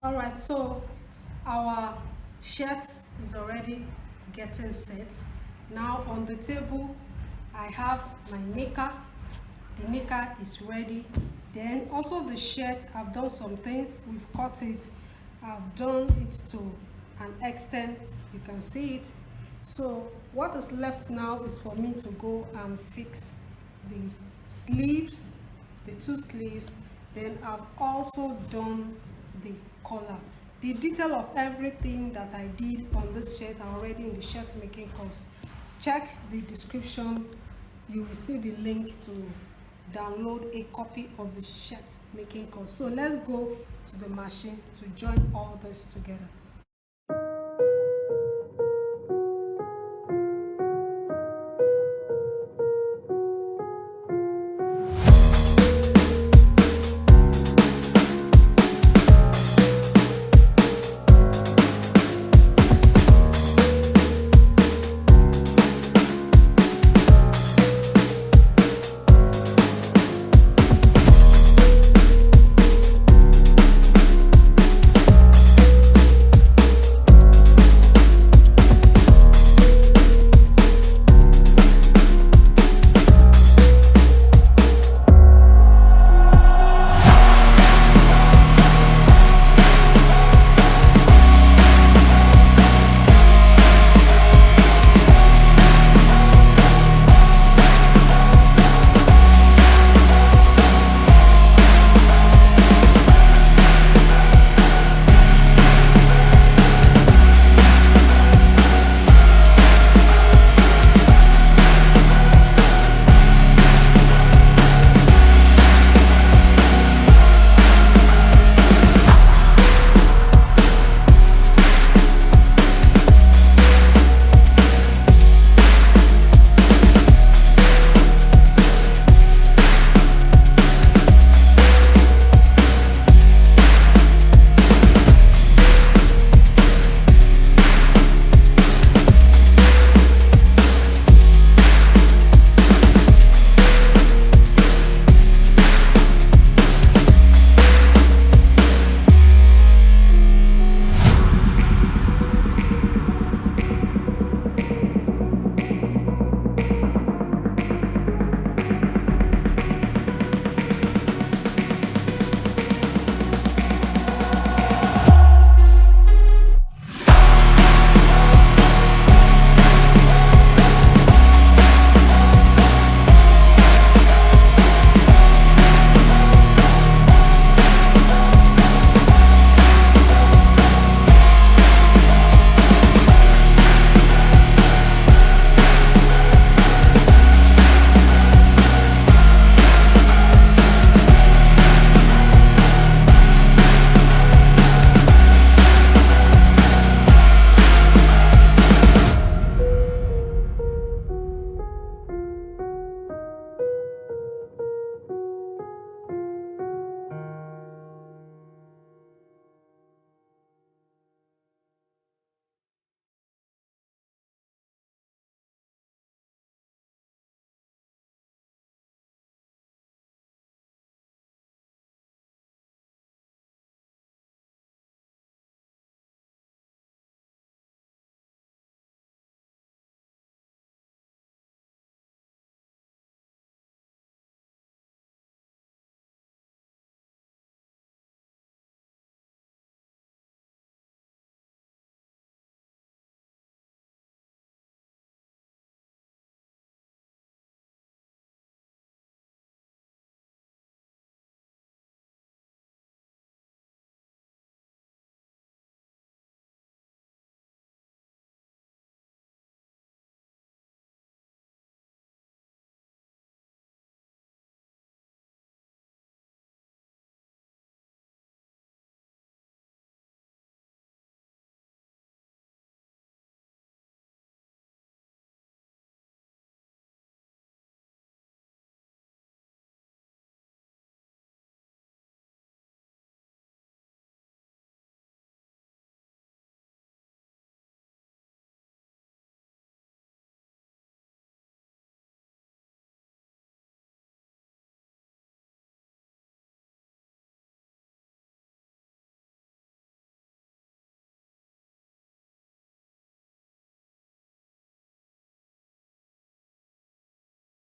All right, so our shirt is already getting set. Now on the table, I have my knicker. The knicker is ready. Then also the shirt, I've done some things. We've cut it. I've done it to an extent. You can see it. So what is left now is for me to go and fix the sleeves, the two sleeves. Then I've also done the collar. The detail of everything that I did on this shirt are already in the shirt making course. Check the description. You will see the link to download a copy of the shirt making course. So let's go to the machine to join all this together.